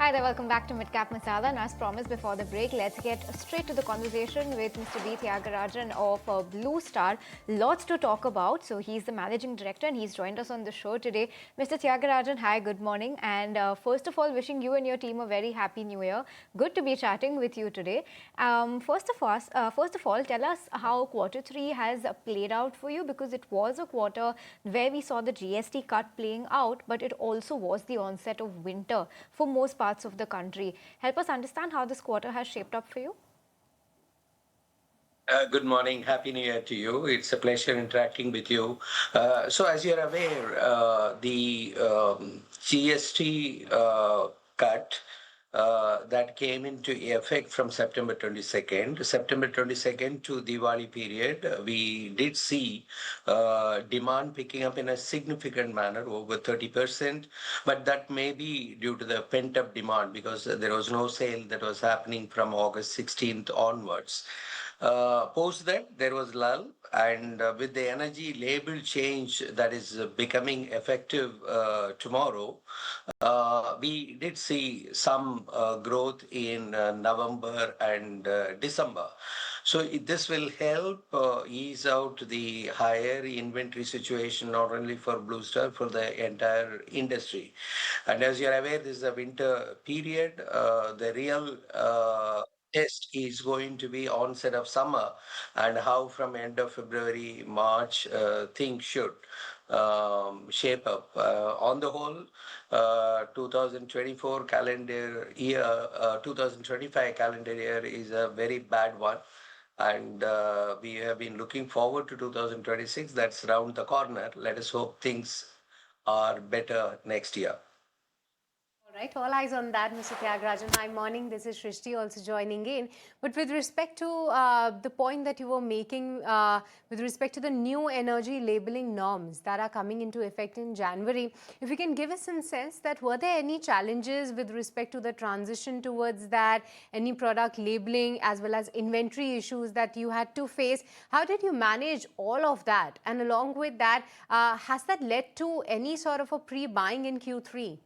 Hi there, welcome back to Midcap Masala. And as promised before the break, let's get straight to the conversation with Mr. Thiagarajan of BlueStar. Lots to talk about. So he's the managing director and he's joined us on the show today. Mr. Thiagarajan, hi, good morning. And first of all, wishing you and your team a very happy new year. Good to be chatting with you today. First of all, tell us how quarter three has played out for you, because it was a quarter where we saw the GST cut playing out, but it also was the onset of winter for most parts of the country. Help us understand how this quarter has shaped up for you. Good morning. Happy New Year to you. It's a pleasure interacting with you. So, as you're aware, the GST cut that came into effect from September 22nd to Diwali period, we did see demand picking up in a significant manner, over 30%. But that may be due to the pent-up demand because there was no sale that was happening from August 16th onwards. Post that, there was lull, and with the energy label change that is becoming effective tomorrow, we did see some growth in November and December. So this will help ease out the higher inventory situation, not only for BlueStar, for the entire industry. And as you're aware, this is a winter period. The real test is going to be onset of summer and how from end of February, March, things should shape up. On the whole, 2024 calendar year, 2025 calendar year is a very bad one. And we have been looking forward to 2026. That's around the corner. Let us hope things are better next year. All right, all eyes on that, Mr. Thiagarajan. Hi, morning. This is Shrishti also joining in. But with respect to the point that you were making, with respect to the new energy labeling norms that are coming into effect in January, if you can give us some sense that were there any challenges with respect to the transition towards that, any product labeling as well as inventory issues that you had to face? How did you manage all of that? And along with that, has that led to any sort of a pre-buying in Q3?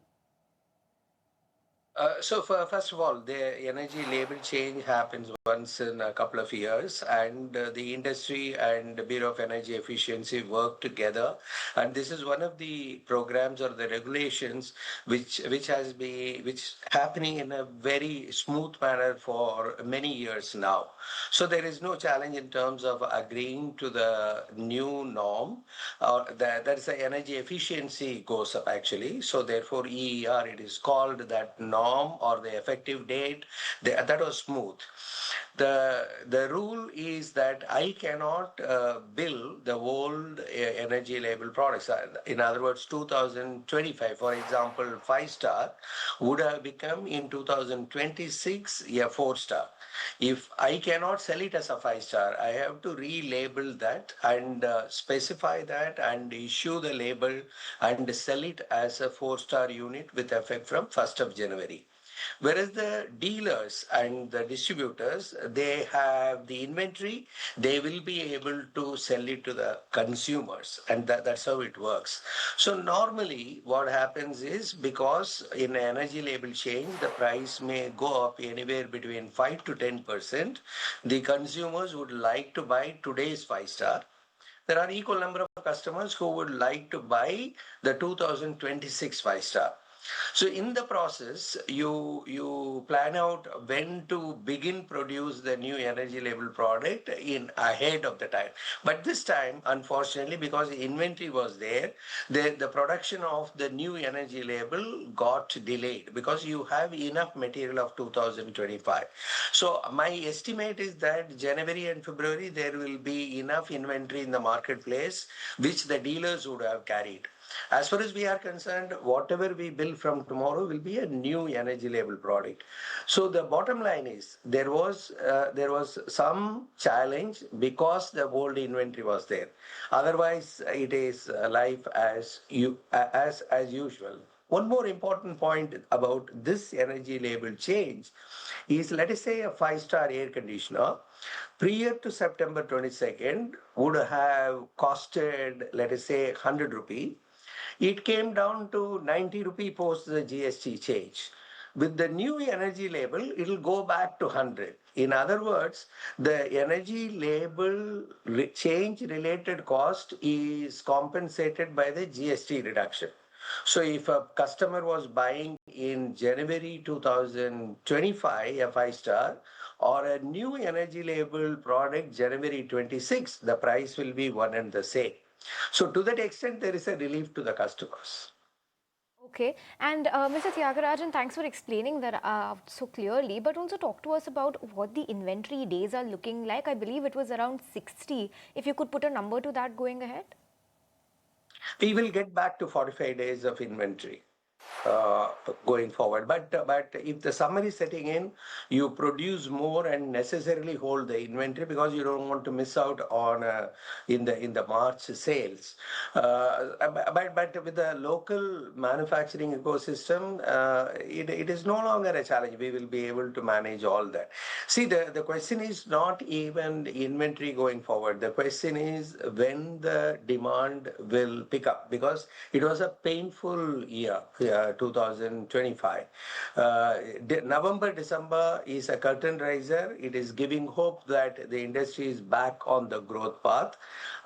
First of all, the energy label change happens once in a couple of years, and the industry and the Bureau of Energy Efficiency work together. And this is one of the programs or the regulations which happening in a very smooth manner for many years now. So there is no challenge in terms of agreeing to the new norm. That's the energy efficiency goes up actually. So therefore, EER it is called that norm or the effective date, that was smooth. The rule is that I cannot bill the old energy label products. In other words, 2025, for example, 5 star would have become in 2026 a 4 star. If I cannot sell it as a 5 star, I have to relabel that and specify that and issue the label and sell it as a 4 star unit with effect from 1st of January. Whereas the dealers and the distributors, they have the inventory, they will be able to sell it to the consumers, and that's how it works. So normally what happens is, because in energy label change, the price may go up anywhere between 5 to 10%, the consumers would like to buy today's 5 star. There are equal number of customers who would like to buy the 2026 5 star. So in the process, you plan out when to begin produce the new energy label product in ahead of the time. But this time, unfortunately, because the inventory was there, the production of the new energy label got delayed because you have enough material of 2025. So my estimate is that January and February there will be enough inventory in the marketplace which the dealers would have carried. As far as we are concerned, whatever we build from tomorrow will be a new energy label product. So the bottom line is there was some challenge because the old inventory was there. Otherwise, it is life as usual. One more important point about this energy label change is, let us say, a 5 star air conditioner prior to September 22nd would have costed, let us say, 100 rupee. It came down to 90 rupee post the GST change. With the new energy label, it will go back to 100. In other words, the energy label change related cost is compensated by the GST reduction. So if a customer was buying in January 2025 a 5-star or a new energy label product January 26, the price will be one and the same. So to that extent, there is a relief to the customers. Okay, and Mr. Thiagarajan, thanks for explaining that so clearly, but also talk to us about what the inventory days are looking like. I believe it was around 60. If you could put a number to that going ahead. We will get back to 45 days of inventory uh, going forward. But if the summer is setting in, you produce more and necessarily hold the inventory because you don't want to miss out on in the March sales. But with the local manufacturing ecosystem, it is no longer a challenge. We will be able to manage all that. See, the question is not even inventory going forward. The question is when the demand will pick up because it was a painful year, 2025. November, December is a curtain raiser. It is giving hope that the industry is back on the growth path.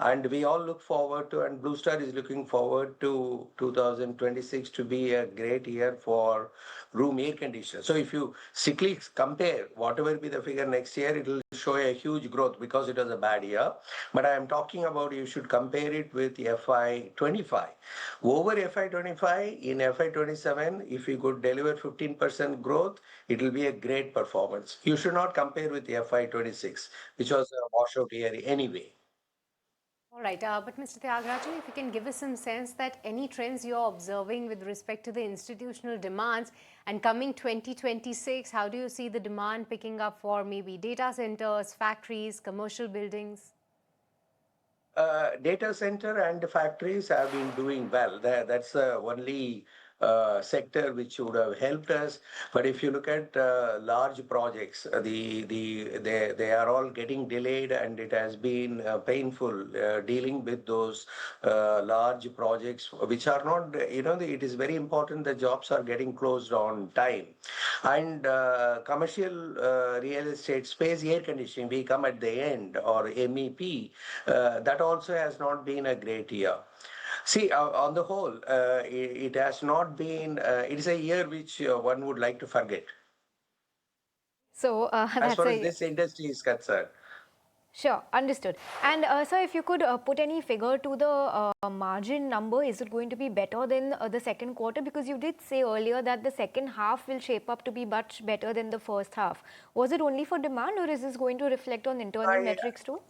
And we all look forward to, and BlueStar is looking forward to 2026 to be a great year for room air conditioner. So if you strictly compare whatever be the figure next year, it will show a huge growth because it was a bad year. But I am talking about you should compare it with FY25. Over FY25, in FY27, if you could deliver 15% growth, it will be a great performance. You should not compare with FY26, which was a washout year anyway. All right, but Mr. Thiagarajan, if you can give us some sense that any trends you're observing with respect to the institutional demands and coming 2026, how do you see the demand picking up for maybe data centers, factories, commercial buildings? Data center and factories have been doing well. That's the only sector which would have helped us. But if you look at large projects, they are all getting delayed, and it has been painful dealing with those large projects, which are not. It is very important the jobs are getting closed on time, and commercial real estate space air conditioning we come at the end or MEP that also has not been a great year. See, on the whole, it has not been, it is a year which one would like to forget So as that's far as a this industry is concerned. sure, understood. And sir, if you could put any figure to the margin number, is it going to be better than the second quarter? Because you did say earlier that the second half will shape up to be much better than the first half. Was it only for demand, or is this going to reflect on internal I, metrics too?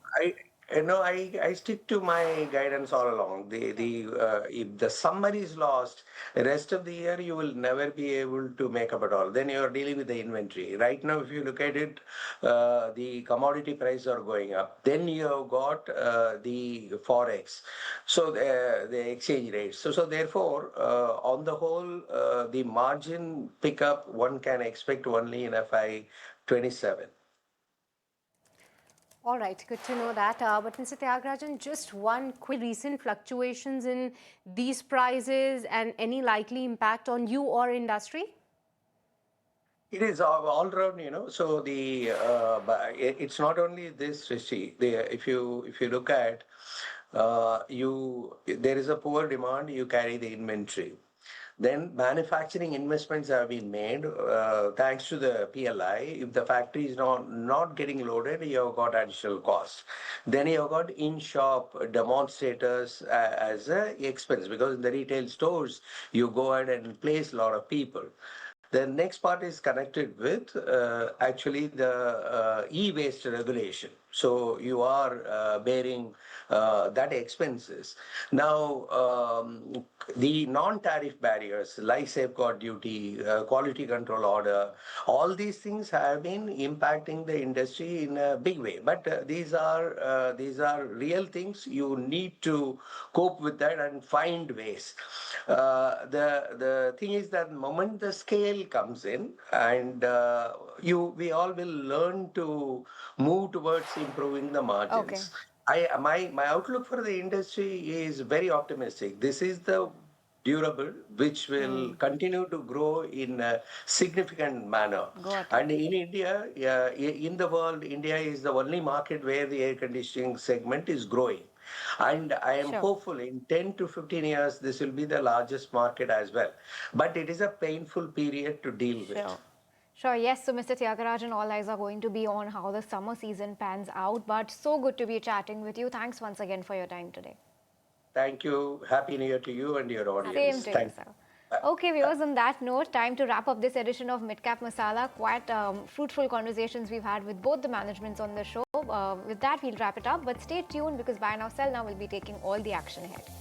I stick to my guidance all along. If the summer is lost, the rest of the year you will never be able to make up at all. Then you are dealing with the inventory. Right now, if you look at it, the commodity prices are going up. Then you have got the forex, so the exchange rates. So therefore, on the whole, the margin pickup one can expect only in FY27. All right, good to know that. But Mr. Thiagarajan, just one quick recent fluctuations in these prices and any likely impact on you or industry? It is all around, So but it's not only this, Rishi. If you look at there is a poor demand. You carry the inventory. Then manufacturing investments have been made thanks to the PLI. If the factory is not getting loaded, you have got additional costs. Then you have got in-shop demonstrators as a expense because in the retail stores you go ahead and place a lot of people. The next part is connected with actually the e-waste regulation. So you are bearing that expenses. Now, the non-tariff barriers like safeguard duty, quality control order, all these things have been impacting the industry in a big way. But these are real things. You need to cope with that and find ways. The thing is that the moment the scale comes in, and we all will learn to move towards improving the Okay. margins. My outlook for the industry is very optimistic. This is the durable, which will continue to grow in a significant manner. Got it. And in India, in the world, India is the only market where the air conditioning segment is growing. And I am Sure. hopeful in 10 to 15 years, this will be the largest market as well. But it is a painful period to deal with. Sure. Sure, yes. So, Mr. Thiagarajan, all eyes are going to be on how the summer season pans out. But so good to be chatting with you. Thanks once again for your time today. Thank you. Happy New Year to you and your audience. Same to you, Thank sir. you. Okay, viewers, on that note, time to wrap up this edition of Midcap Masala. Quite fruitful conversations we've had with both the managements on the show. With that, we'll wrap it up. But stay tuned because Buy Now, Sell Now will be taking all the action ahead.